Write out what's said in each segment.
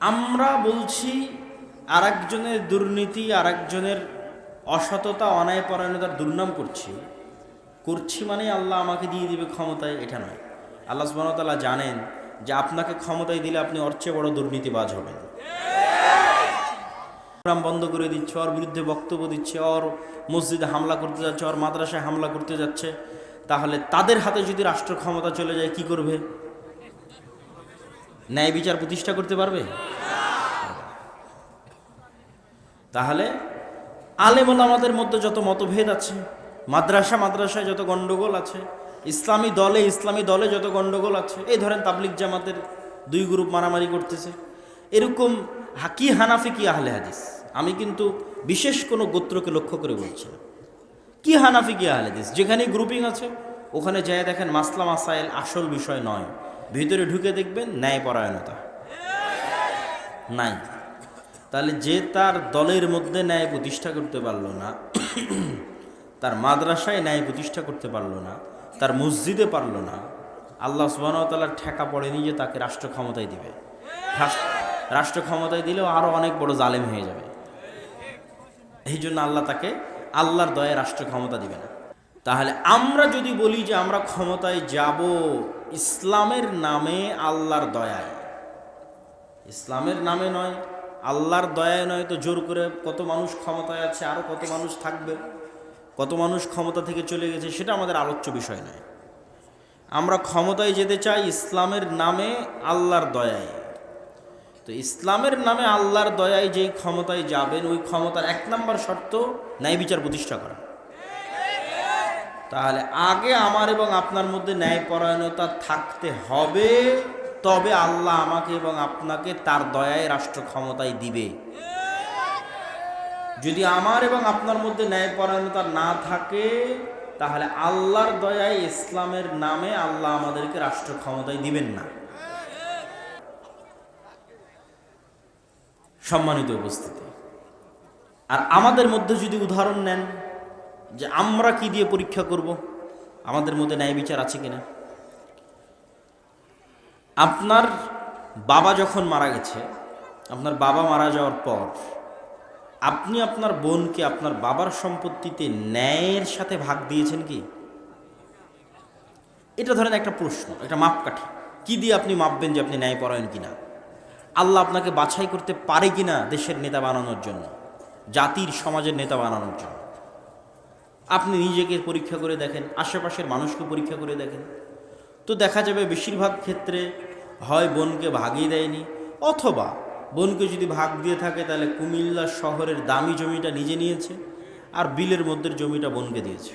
আমরা বলছি আরেকজনের দুর্নীতি, আরেকজনের অসততা, অন্যায়পরায়ণতার দুর্নাম করছি মানে আল্লাহ আমাকে দিয়ে দিবে ক্ষমতায়, এটা নয়। আল্লাহ সুবহানাহু ওয়া তাআলা জানেন যে আপনাকে ক্ষমতায় দিলে আপনি ওর চেয়ে বড় দুর্নীতিবাজ হবেন। প্রোগ্রাম বন্ধ করে দিচ্ছে, ওর বিরুদ্ধে বক্তব্য দিচ্ছে, ওর মসজিদে হামলা করতে যাচ্ছে, ওর মাদ্রাসায় হামলা করতে যাচ্ছে, তাহলে তাদের হাতে যদি রাষ্ট্র ক্ষমতা চলে যায় কি করবে? ন্যায় বিচার প্রতিষ্ঠা করতে পারবে? তাহলে আলেম ওলামাদের মধ্যে যত মতভেদ আছে, মাদ্রাসায় যত গন্ডগোল আছে, ইসলামী দলে যত গন্ডগোল আছে, এই ধরেন তাবলিগ জামাতের দুই গ্রুপ মারামারি করতেছে, এরকম কি হানাফি কি আহলে হাদিস, আমি কিন্তু বিশেষ কোনো গোত্রকে লক্ষ্য করে বলছি না, কি হানাফি কি আহলে হাদিস, যেখানে গ্রুপিং আছে ওখানে যায় দেখেন মাসলা মাসাইল আসল বিষয় নয়, ভিতরে ঢুকে দেখবেন ন্যায়পরায়ণতা নাই। তাহলে যে তার দলের মধ্যে ন্যায় প্রতিষ্ঠা করতে পারলো না, তার মাদ্রাসায় ন্যায় প্রতিষ্ঠা করতে পারলো না, তার মসজিদে পারলো না, আল্লাহ সুবহানাহু ওয়া তাআলার ঠেকা পড়েনি যে তাকে রাষ্ট্র ক্ষমতায় দিবে। রাষ্ট্র ক্ষমতায় দিলেও আরো অনেক বড় জালেম হয়ে যাবে। এই জন্য আল্লাহ তাকে আল্লাহর দয়ায় রাষ্ট্র ক্ষমতা দিবে না। তাহলে আমরা যদি বলি যে আমরা ক্ষমতায় যাব ইসলামের নামে, আল্লাহর দয়ায়, ইসলামের নামে নয়, আল্লাহর দয়ায় নয়, তো জোর করে কত মানুষ ক্ষমতায় আছে, আরো কত মানুষ থাকবে, কত মানুষ ক্ষমতা থেকে চলে গেছে, সেটা আমাদের আলোচ্য বিষয় নয়। আমরা ক্ষমতায় যেতে চাই ইসলামের নামে, আল্লাহর দয়ায়। তো ইসলামের নামে আল্লাহর দয়ায় যেই ক্ষমতায় যাবেন, ওই ক্ষমতার এক নম্বর শর্ত ন্যায় বিচার প্রতিষ্ঠা করা। তাহলে আগে আমার এবং আপনার মধ্যে ন্যায়পরায়ণতা থাকতে হবে, তবে আল্লাহ আমাকে এবং আপনাকে তার দয়ায় রাষ্ট্র ক্ষমতায় দিবে। যদি আমার এবং আপনার মধ্যে ন্যায়পরায়ণতা না থাকে, তাহলে আল্লাহর দয়ায় ইসলামের নামে আল্লাহ আমাদেরকে রাষ্ট্র ক্ষমতায় দিবেন না। সম্মানিত উপস্থিতি, আর আমাদের মধ্যে যদি উদাহরণ নেন যে আমরা কি দিয়ে পরীক্ষা করব আমাদের মধ্যে ন্যায় বিচার আছে কিনা। আপনার বাবা যখন মারা গেছে, আপনার বাবা মারা যাওয়ার পর আপনি আপনার বোনকে আপনার বাবার সম্পত্তিতে ন্যায়ের সাথে ভাগ দিয়েছেন কি? এটা ধরেন একটা প্রশ্ন, একটা মাপকাঠি। কি দিয়ে আপনি মাপবেন যে আপনি ন্যায়পরায়ণ কিনা? আল্লাহ আপনাকে বাছাই করতে পারে কিনা দেশের নেতা বানানোর জন্য, জাতির সমাজের নেতা বানানোর জন্য? আপনি নিজেকে পরীক্ষা করে দেখেন, আশেপাশের মানুষকে পরীক্ষা করে দেখেন, তো দেখা যাবে বেশিরভাগ ক্ষেত্রে হয় বোনকে ভাগই দেয়নি, অথবা বোনকে যদি ভাগ দিয়ে থাকে তাহলে কুমিল্লা শহরের দামি জমিটা নিজে নিয়েছে, আর বিলের মধ্যে জমিটা বোনকে দিয়েছে।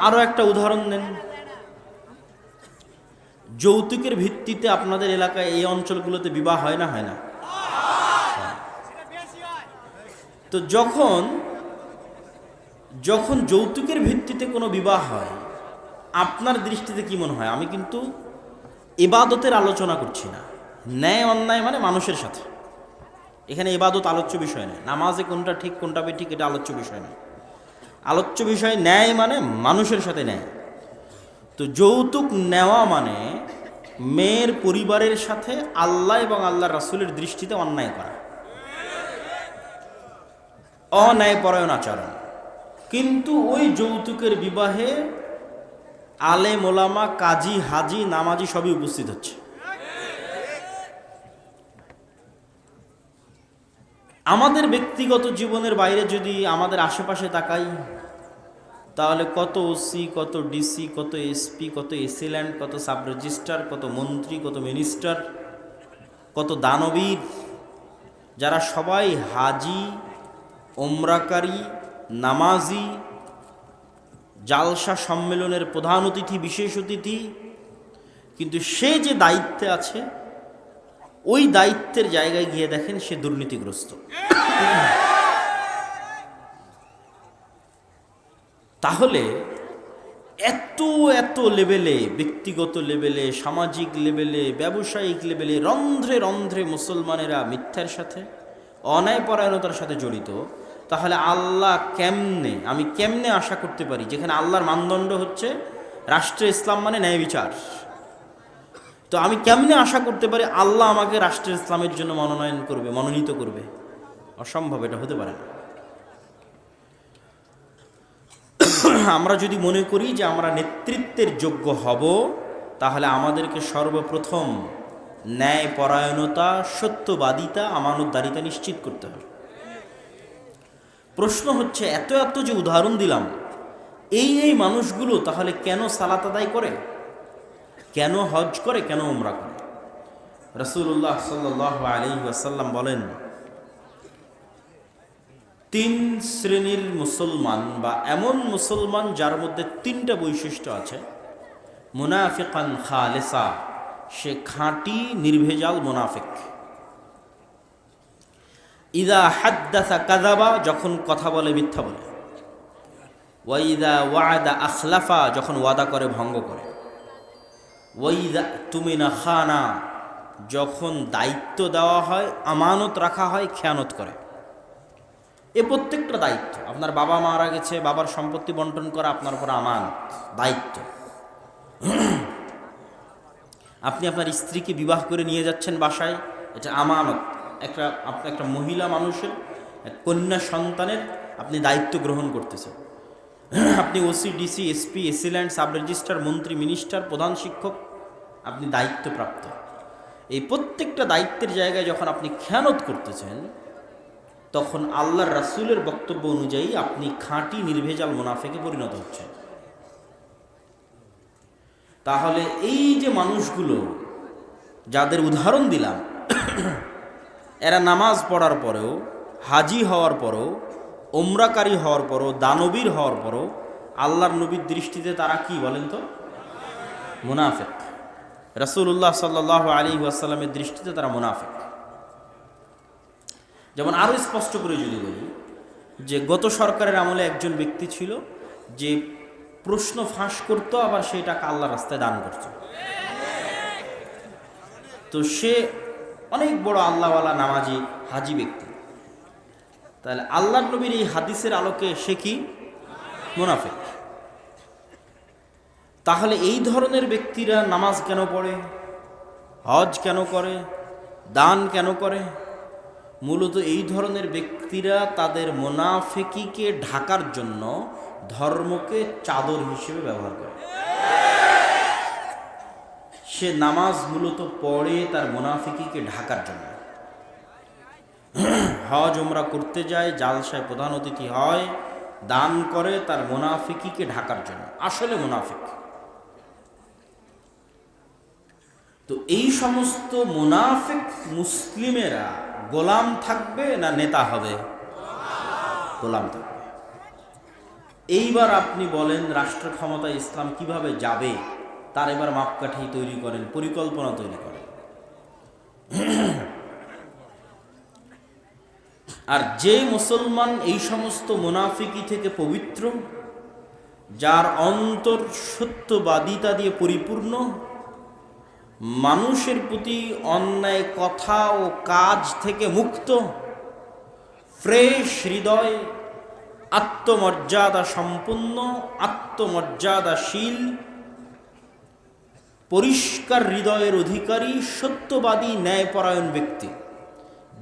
আরো একটা উদাহরণ নেন। যৌতুকের ভিত্তিতে আপনাদের এলাকায় এই অঞ্চলগুলোতে বিবাহ হয় না? হয় না? তো যখন যৌতুকের ভিত্তিতে কোনো বিবাহ হয়, আপনার দৃষ্টিতে কি মনে হয়? আমি কিন্তু ইবাদতের আলোচনা করছি না, ন্যায় অন্যায় মানে মানুষের সাথে, এখানে ইবাদত আলোচ্য বিষয় নয়, নামাজে কোনটা ঠিক কোনটা বেঠিক এটা আলোচ্য বিষয় নয়। আলোচ্য বিষয় ন্যায় মানে মানুষের সাথে ন্যায়। তো যৌতুক নেওয়া মানে মেয়ের পরিবারের সাথে আল্লাহ এবং আল্লাহ রাসূলের দৃষ্টিতে অন্যায় করা, অন্যায়পরায়ণ আচরণ। কিন্তু ওই যৌতুকের বিবাহে আলেম ওলামা, কাজী, হাজি, নামাজি সবই উপস্থিত হচ্ছে। আমাদের ব্যক্তিগত জীবনের বাইরে যদি আমাদের আশেপাশে তাকাই, তাহলে কত ওসি, কত ডিসি, কত এসপি, কত এসিল্যান্ড, কত সাব রেজিস্ট্রার, কত মন্ত্রী, কত মিনিস্টার, কত দানবীর, যারা সবাই হাজি, ওমরাকারী, নামাজি, জালসা সম্মেলনের প্রধান অতিথি, বিশেষ অতিথি, কিন্তু সে যে দায়িত্বে আছে ওই দায়িত্বের জায়গায় গিয়ে দেখেন সে দুর্নীতিগ্রস্ত। তাহলে এত এত লেভেলে, ব্যক্তিগত লেভেলে, সামাজিক লেভেলে, ব্যবসায়িক লেভেলে রন্ধ্রে রন্ধ্রে মুসলমানেরা মিথ্যার সাথে, অন্যায়পরায়ণতার সাথে জড়িত, তাহলে আল্লাহ কেমনে, আমি কেমনে আশা করতে পারি, যেখানে আল্লাহর মানদণ্ড হচ্ছে রাষ্ট্রে ইসলাম মানে ন্যায় বিচার, তো আমি কেমনে আশা করতে পারি আল্লাহ আমাকে রাষ্ট্রে ইসলামের জন্য মনোনীত করবে? অসম্ভব, এটা হতে পারে না। আমরা যদি মনে করি যে আমরা নেতৃত্বের যোগ্য হব, তাহলে আমাদেরকে সর্বপ্রথম ন্যায় পরায়ণতা, সত্যবাদিতা, আমানতদারিতা নিশ্চিত করতে হবে। প্রশ্ন হচ্ছে, এত এত যে উদাহরণ দিলাম, এই মানুষগুলো তাহলে কেন সালাত আদায় করে, কেন হজ করে, কেন উমরা করে? রাসূলুল্লাহ সাল্লাল্লাহু আলাইহি ওয়াসাল্লাম বলেন, তিন শ্রেণীর মুসলমান বা এমন মুসলমান যার মধ্যে তিনটা বৈশিষ্ট্য আছে। মুনাফিকান খালেসা, সে খাঁটি নির্ভেজাল মুনাফিক। ইদা হাদ্দাসা কাযাবা, যখন কথা বলে মিথ্যা বলে। ওয়াইদা ওয়াদা আখলাফা, যখন ওয়াদা করে ভঙ্গ করে। ওয়াইদা তুমিনা খানা, যখন দায়িত্ব দেওয়া হয়, আমানত রাখা হয়, খেয়ানত করে। এ প্রত্যেকটা দায়িত্ব, আপনার বাবা মারা গেছে, বাবার সম্পত্তি বন্টন করা আপনার উপর আমানত, দায়িত্ব। আপনি আপনার স্ত্রীকে বিবাহ করে নিয়ে যাচ্ছেন বাসায়, এটা আমানত। আপনি একটা মহিলা মানুষের, কন্যা সন্তানের আপনি দায়িত্ব গ্রহণ করতেছেন। আপনি OC, DC, SP, AC land, sub registrar, মন্ত্রী, মিনিস্টার, প্রধান শিক্ষক, আপনি দায়িত্বপ্রাপ্ত। এই প্রত্যেকটা দায়িত্বের জায়গায় যখন আপনি খেয়ানত করতেছেন, তখন আল্লাহর রাসূলের বক্তব্য অনুযায়ী আপনি খাঁটি নির্ভেজাল মুনাফিকে পরিণত হচ্ছেন। তাহলে এই যে মানুষগুলো যাদের উদাহরণ দিলাম, এরা নামাজ পড়ার পরেও, হাজি হওয়ার পরেও, ওমরাকারী হওয়ার পরও, দানবীর হওয়ার পরও আল্লাহর নবীর দৃষ্টিতে তারা কি বলেন তো? মুনাফিক। রাসূলুল্লাহ সাল্লাল্লাহু আলাইহি ওয়াসাল্লামের দৃষ্টিতে তারা মুনাফিক। যেমন আরও স্পষ্ট করে যদি বলি, যে গত সরকারের আমলে একজন ব্যক্তি ছিল যে প্রশ্ন ফাঁস করত, আবার সেই টাকা আল্লাহর রাস্তায় দান করত। তো সে অনেক বড় আল্লাহওয়ালা নামাজি হাজি ব্যক্তি। তাহলে আল্লাহর নবীর এই হাদিসের আলোকে সে কি? মুনাফিক। তাহলে এই ধরনের ব্যক্তিরা নামাজ কেন পড়ে, হজ কেন করে, দান কেন করে? মূলত এই ধরনের ব্যক্তিরা তাদের মুনাফিকিকে ঢাকার জন্য ধর্মকে চাদর হিসেবে ব্যবহার করে। সে নামাজ মূলত পড়ে তার মুনাফিকিকে ঢাকার জন্য। হজ উমরা করতে যায়, জালসায় প্রধান অতিথি হয়, দান করে তার মুনাফিকিকে ঢাকার জন্য, আসলে মুনাফিক। তো এই সমস্ত মুনাফিক মুসলিমেরা গোলাম থাকবে না নেতা হবে? গোলাম থাকবে। এইবার আপনি বলেন, রাষ্ট্র ক্ষমতায় ইসলাম কিভাবে যাবে, তার এবার মাপকাঠি তৈরি করেন, পরিকল্পনা তৈরি করেন। আর যে মুসলমান এই সমস্ত মুনাফিকি থেকে পবিত্র, যার অন্তর সত্যবাদিতা দিয়ে পরিপূর্ণ, মানুষের প্রতি অন্যায় কথা ও কাজ থেকে মুক্ত, ফ্রেশ হৃদয়, আত্মমর্যাদা সম্পন্ন, আত্মমর্যাদাশীল, পরিষ্কার হৃদয়ের অধিকারী, সত্যবাদী, ন্যায়পরায়ণ ব্যক্তি,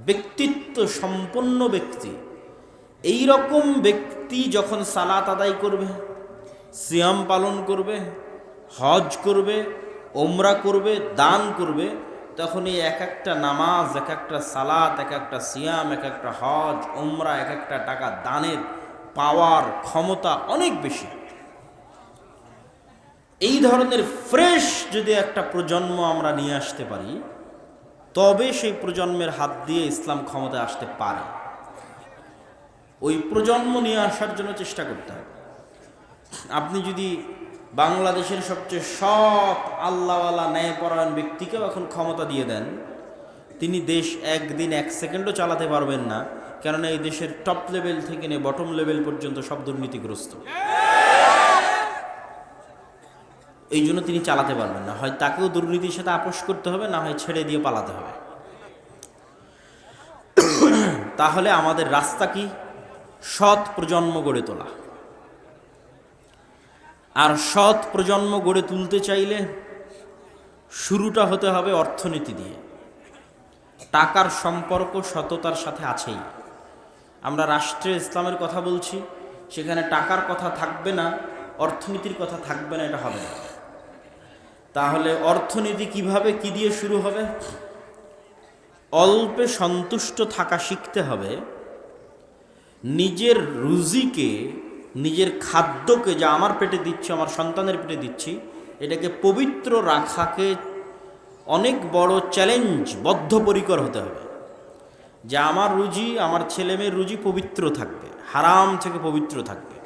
ব্যক্তিত্ব সম্পন্ন ব্যক্তি, এই রকম ব্যক্তি যখন সালাত আদায় করবে, সিয়াম পালন করবে, হজ করবে, ওমরা করবে, দান করবে, তখন এই এক একটা নামাজ, এক একটা সালাত, এক একটা সিয়াম, এক একটা হজ, ওমরা, এক একটা টাকা দানের পাওয়ার ক্ষমতা অনেক বেশি। এই ধরনের ফ্রেশ যদি একটা প্রজন্ম আমরা নিয়ে আসতে পারি, তবে সেই প্রজন্মের হাত দিয়ে ইসলাম ক্ষমতায় আসতে পারে। ওই প্রজন্ম নিয়ে আসার জন্য চেষ্টা করতে হবে। আপনি যদি বাংলাদেশের সবচেয়ে সৎ আল্লাহওয়ালা ন্যায়পরায়ণ ব্যক্তিকেও এখন ক্ষমতা দিয়ে দেন, তিনি দেশ একদিন এক সেকেন্ডও চালাতে পারবেন না, কেননা এই দেশের টপ লেভেল থেকে নিয়ে বটম লেভেল পর্যন্ত সব দুর্নীতিগ্রস্ত। এই জন্য তিনি চালাতে পারবেন না। হয় তাকেও দুর্নীতির সাথে আপোষ করতে হবে, না হয় ছেড়ে দিয়ে পালাতে হবে। তাহলে আমাদের রাস্তা কি? সৎ প্রজন্ম গড়ে তোলা। আর সৎ প্রজন্ম গড়ে তুলতে চাইলে শুরুটা হতে হবে অর্থনীতি দিয়ে। টাকার সম্পর্ক সততার সাথে আছেই। আমরা রাষ্ট্রে ইসলামের কথা বলছি, সেখানে টাকার কথা থাকবে না, অর্থনীতির কথা থাকবে না, এটা হবে না। তাহলে অর্থনীতি কিভাবে, কি দিয়ে শুরু হবে? অল্পে সন্তুষ্ট থাকা শিখতে হবে। নিজের রুজিকে, নিজের খাদ্যকে, যা আমার পেটে দিচ্ছি, আমার সন্তানের পেটে দিচ্ছি, এটাকে পবিত্র রাখাকে অনেক বড় চ্যালেঞ্জ, বদ্ধপরিকর হতে হবে। যে আমার রুজি, আমার ছেলেমেয়ের রুজি পবিত্র থাকবে, হারাম থেকে পবিত্র থাকবে।